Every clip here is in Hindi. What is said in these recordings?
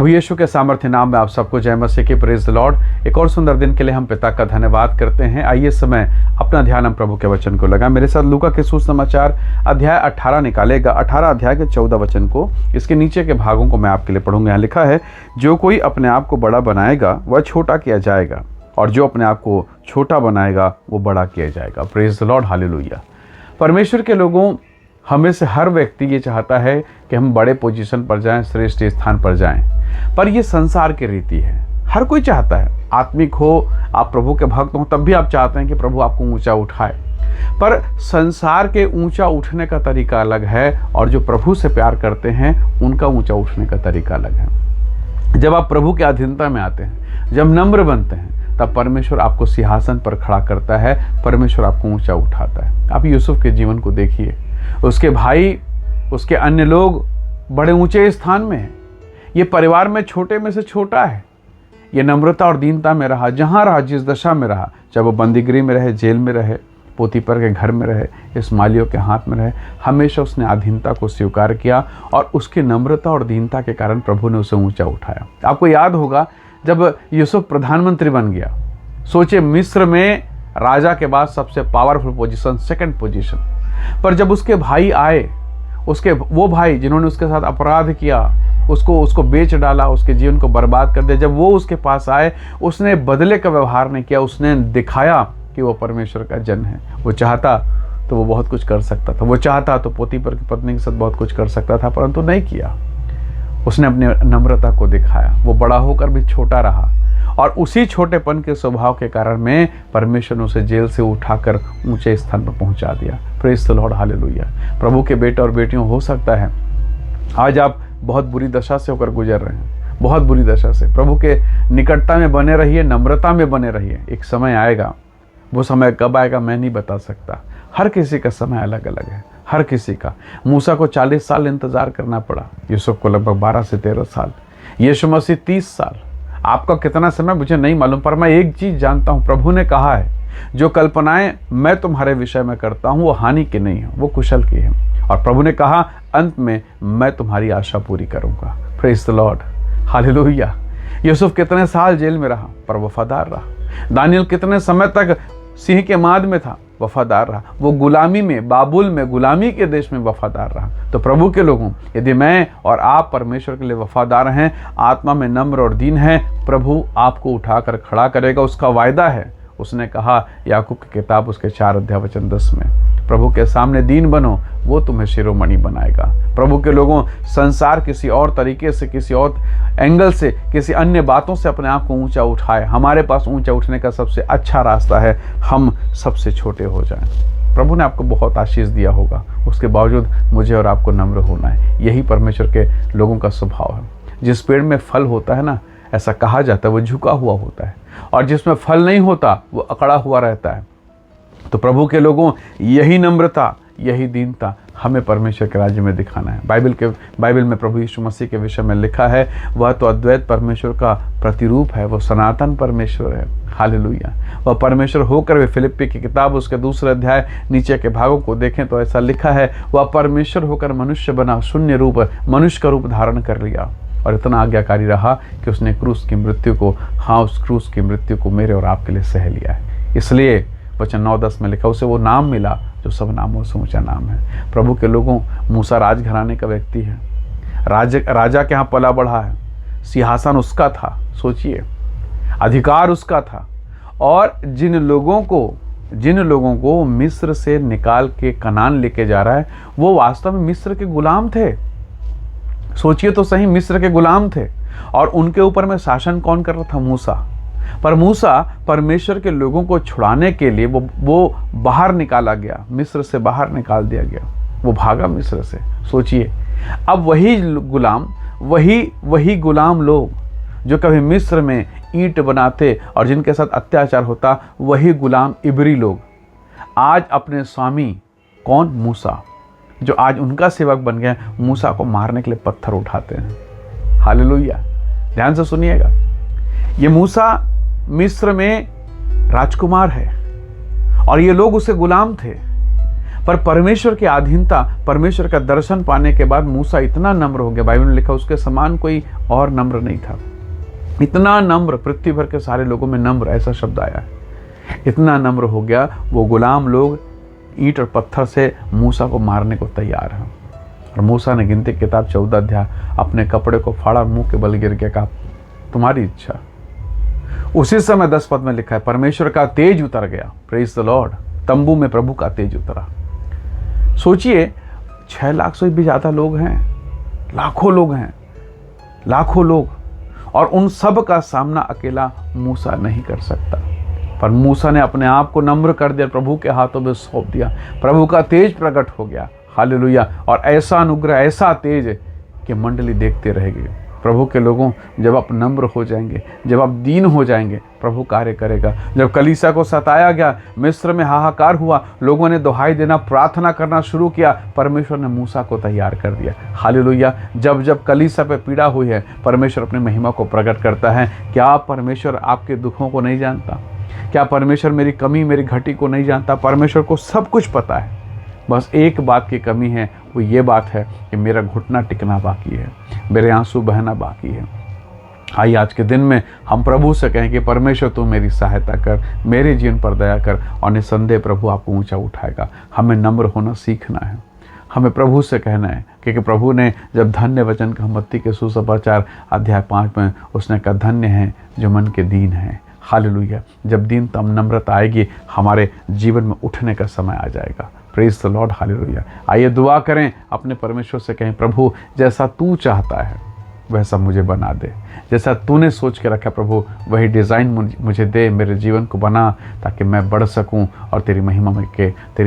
प्रभु यीशु के सामर्थ्य नाम में आप सबको जय मसीह की। Praise the Lord. एक और सुंदर दिन के लिए हम पिता का धन्यवाद करते हैं। आइए समय अपना ध्यान हम प्रभु के वचन को लगा। मेरे साथ लूका के सुसमाचार अध्याय 18 निकालेगा। 18 अध्याय के 14 वचन को, इसके नीचे के भागों को मैं आपके लिए पढ़ूंगा। यहाँ लिखा है, जो कोई अपने आप को बड़ा बनाएगा वह छोटा किया जाएगा, और जो अपने आप को छोटा बनाएगा वो बड़ा किया जाएगा। Praise the Lord, hallelujah. परमेश्वर के लोगों, हमें से हर व्यक्ति ये चाहता है कि हम बड़े पोजीशन पर जाएं, श्रेष्ठ स्थान पर जाएं, पर ये संसार की रीति है। हर कोई चाहता है, आत्मिक हो, आप प्रभु के भक्त हो, तब भी आप चाहते हैं कि प्रभु आपको ऊंचा उठाए। पर संसार के ऊंचा उठने का तरीका अलग है, और जो प्रभु से प्यार करते हैं उनका ऊंचा उठने का तरीका अलग है। जब आप प्रभु के अधीनता में आते हैं, जब नम्र बनते हैं, तब परमेश्वर आपको सिंहासन पर खड़ा करता है, परमेश्वर आपको ऊंचा उठाता है। आप यूसुफ के जीवन को देखिए, उसके भाई, उसके अन्य लोग बड़े ऊंचे स्थान में हैं। ये परिवार में छोटे में से छोटा है। ये नम्रता और दीनता में रहा, जहाँ रहा, जिस दशा में रहा, चाहे वो बंदीगृह में रहे, जेल में रहे, पोतीपर के घर में रहे, इस्माइलियों के हाथ में रहे, हमेशा उसने अधीनता को स्वीकार किया, और उसकी नम्रता और दीनता के कारण प्रभु ने उसे ऊंचा उठाया। आपको याद होगा, जब यूसुफ प्रधानमंत्री बन गया, सोचे मिस्र में राजा के बाद सबसे पावरफुल पोजीशन, सेकंड पोजीशन, पर जब उसके भाई आए, वो भाई जिन्होंने उसके साथ अपराध किया, उसको बेच डाला, उसके जीवन को बर्बाद कर दिया, जब वो उसके पास आए, उसने बदले का व्यवहार नहीं किया। उसने दिखाया कि वो परमेश्वर का जन है। वो चाहता तो वो बहुत कुछ कर सकता था, वो चाहता तो पोतीपर की पत्नी के साथ बहुत कुछ कर सकता था, परंतु नहीं किया। उसने अपनी नम्रता को दिखाया। वो बड़ा होकर भी छोटा रहा, और उसी छोटेपन के स्वभाव के कारण में परमेश्वर ने उसे जेल से उठाकर ऊंचे स्थान पर पहुंचा दिया। Praise the Lord, hallelujah. प्रभु के बेटे और बेटियों, हो सकता है आज आप बहुत बुरी दशा से होकर गुजर रहे हैं, बहुत बुरी दशा से। प्रभु के निकटता में बने रहिए, नम्रता में बने रहिए। एक समय आएगा, वो समय कब आएगा मैं नहीं बता सकता। हर किसी का समय अलग अलग है, हर किसी का। मूसा को 40 साल इंतजार करना पड़ा, यूसुफ को लगभग 12 से 13 साल, यीशु मसीह 30 साल। आपका कितना समय मुझे नहीं मालूम, पर मैं एक चीज जानता हूं, प्रभु ने कहा है, जो कल्पनाएं मैं तुम्हारे विषय में करता हूं वो हानि की नहीं है, वो कुशल की है। और प्रभु ने कहा, अंत में मैं तुम्हारी आशा पूरी करूंगा। Praise the Lord, hallelujah. Yusuf कितने साल जेल में रहा, पर वफादार रहा। दानियल कितने समय तक सिंह के माद में था, वफादार रहा। वो गुलामी में, बाबुल में, गुलामी के देश में वफादार रहा। तो प्रभु के लोगों, यदि मैं और आप परमेश्वर के लिए वफादार हैं, आत्मा में नम्र और दीन हैं, प्रभु आपको उठाकर खड़ा करेगा। उसका वायदा है। उसने कहा, याकूब की किताब उसके 4 अध्याय वचन 10 में, प्रभु के सामने दीन बनो, वो तुम्हें शिरोमणि बनाएगा। प्रभु के लोगों, संसार किसी और तरीके से, किसी और एंगल से, किसी अन्य बातों से अपने आप को ऊंचा उठाए। हमारे पास ऊंचा उठने का सबसे अच्छा रास्ता है, हम सबसे छोटे हो जाएं। प्रभु ने आपको बहुत आशीष दिया होगा, उसके बावजूद मुझे और आपको नम्र होना है। यही परमेश्वर के लोगों का स्वभाव है। जिस पेड़ में फल होता है ना, ऐसा कहा जाता है वो झुका हुआ होता है, और जिसमें फल नहीं होता वो अकड़ा हुआ रहता है। तो प्रभु के लोगों, यही नम्रता, यही दीनता हमें परमेश्वर के राज्य में दिखाना है। बाइबल में प्रभु यीशु मसीह के विषय में लिखा है, वह तो अद्वैत परमेश्वर का प्रतिरूप है, वो सनातन परमेश्वर है। हालेलुया। वह परमेश्वर होकर वे, फिलिप्पी की किताब उसके 2 अध्याय नीचे के भागों को देखें तो ऐसा लिखा है, वह परमेश्वर होकर मनुष्य बना, शून्य रूप, मनुष्य का रूप धारण कर लिया, और इतना आज्ञाकारी रहा कि उसने क्रूस की मृत्यु को, उस क्रूस की मृत्यु को मेरे और आपके लिए सह लिया है। इसलिए वचन 9-10 में लिखा, उसे वो नाम मिला जो सब नामों से ऊंचा नाम है। प्रभु के लोगों, मूसा राजघराने का व्यक्ति है, राजा के यहाँ पला बढ़ा है, सिंहासन उसका था, सोचिए, अधिकार उसका था। और जिन लोगों को मिस्र से निकाल के कनान लेके जा रहा है, वो वास्तव में मिस्र के गुलाम थे। सोचिए तो सही, मिस्र के गुलाम थे, और उनके ऊपर में शासन कौन कर रहा था? मूसा। पर मूसा परमेश्वर के लोगों को छुड़ाने के लिए वो बाहर निकाला गया, मिस्र से बाहर निकाल दिया गया, वो भागा मिस्र से। सोचिए, अब वही गुलाम लोग जो कभी मिस्र में ईंट बनाते और जिनके साथ अत्याचार होता, वही गुलाम इब्री लोग आज अपने स्वामी, कौन? मूसा, जो आज उनका सेवक बन गए, मूसा को मारने के लिए पत्थर उठाते हैं। हालेलुया। ध्यान से सुनिएगा, ये मूसा मिस्र में राजकुमार है, और ये लोग उसे गुलाम थे, पर परमेश्वर की अधीनता, परमेश्वर का दर्शन पाने के बाद मूसा इतना नम्र हो गया, बाइबल में लिखा उसके समान कोई और नम्र नहीं था। इतना नम्र, पृथ्वी भर के सारे लोगों में नम्र ऐसा शब्द आया है। इतना नम्र हो गया, वो गुलाम लोग ईंट और पत्थर से मूसा को मारने को तैयार हैं। और मूसा ने गिनती किताब 14 अध्याय अपने कपड़े को फाड़ा, मुंह के बल गिर के कहा तुम्हारी इच्छा। उसी समय 10 पद में लिखा है परमेश्वर का तेज उतर गया। Praise the Lord. तंबू में प्रभु का तेज उतरा। सोचिए 6 लाख से भी ज्यादा लोग हैं, लाखों लोग हैं, लाखों लोग, और उन सब का सामना अकेला मूसा नहीं कर सकता। पर मूसा ने अपने आप को नम्र कर दिया, प्रभु के हाथों में सौंप दिया। प्रभु का तेज प्रकट हो गया। हालेलुया। और ऐसा अनुग्रह, ऐसा तेज कि मंडली देखते रहेगी। प्रभु के लोगों, जब आप नम्र हो जाएंगे, जब आप दीन हो जाएंगे, प्रभु कार्य करेगा। जब कलीसिया को सताया गया, मिस्र में हाहाकार हुआ, लोगों ने दुहाई देना, प्रार्थना करना शुरू किया, परमेश्वर ने मूसा को तैयार कर दिया। हालेलुया। जब जब कलीसिया पे पीड़ा हुई है, परमेश्वर अपनी महिमा को प्रकट करता है। क्या परमेश्वर आपके दुखों को नहीं जानता? क्या परमेश्वर मेरी कमी, मेरी घटी को नहीं जानता? परमेश्वर को सब कुछ पता है। बस एक बात की कमी है, वो ये बात है कि मेरा घुटना टिकना बाकी है, मेरे आंसू बहना बाकी है। आइए आज के दिन में हम प्रभु से कहें कि परमेश्वर तू मेरी सहायता कर, मेरे जीवन पर दया कर, और निसंदेह प्रभु आपको ऊंचा उठाएगा। हमें नम्र होना सीखना है। हमें प्रभु से कहना है, क्योंकि प्रभु ने जब धन्य वचन कहा मत्ती के सुसमाचार अध्याय 5 में, उसने कहा धन्य है जो मन के दीन है। हालेलुया। जब दीनता, नम्रता आएगी, हमारे जीवन में उठने का समय आ जाएगा। Praise the Lord. हालेलुया। आइए दुआ करें, अपने परमेश्वर से कहें प्रभु जैसा तू चाहता है वैसा मुझे बना दे, जैसा तूने सोच के रखा प्रभु वही डिज़ाइन मुझे दे, मेरे जीवन को बना, ताकि मैं बढ़ सकूं और तेरी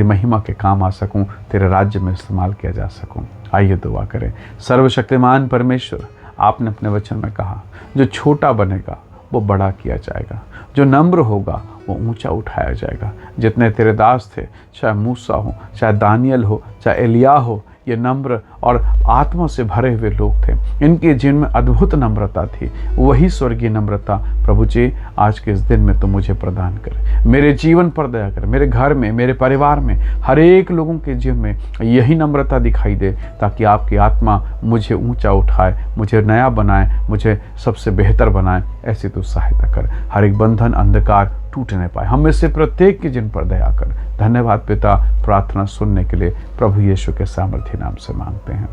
महिमा के काम आ सकूं, तेरे राज्य में इस्तेमाल किया जा सकूं। आइए दुआ करें। सर्वशक्तिमान परमेश्वर, आपने अपने वचन में कहा जो छोटा बनेगा वो बड़ा किया जाएगा, जो नम्र होगा वो ऊंचा उठाया जाएगा। जितने तेरे दास थे, चाहे मूसा हो, चाहे दानियल हो, चाहे एलिया हो, ये नम्र और आत्मा से भरे हुए लोग थे। इनके जीवन में अद्भुत नम्रता थी। वही स्वर्गीय नम्रता प्रभु जी आज के इस दिन में तो मुझे प्रदान कर, मेरे जीवन पर दया कर, मेरे घर में, मेरे परिवार में, हर एक लोगों के जीवन में यही नम्रता दिखाई दे, ताकि आपकी आत्मा मुझे ऊंचा उठाए, मुझे नया बनाए, मुझे सबसे बेहतर बनाए। ऐसी तो सहायता कर। हर एक बंधन, अंधकार टूटने पाए। हम में से प्रत्येक के जिन पर दया कर। धन्यवाद पिता, प्रार्थना सुनने के लिए प्रभु यीशु के सामर्थ्य नाम से मांगते हैं।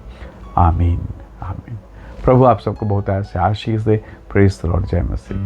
आमीन, आमीन। प्रभु आप सबको बहुत ऐसे आशीष दे। Praise the Lord. जय मसीह।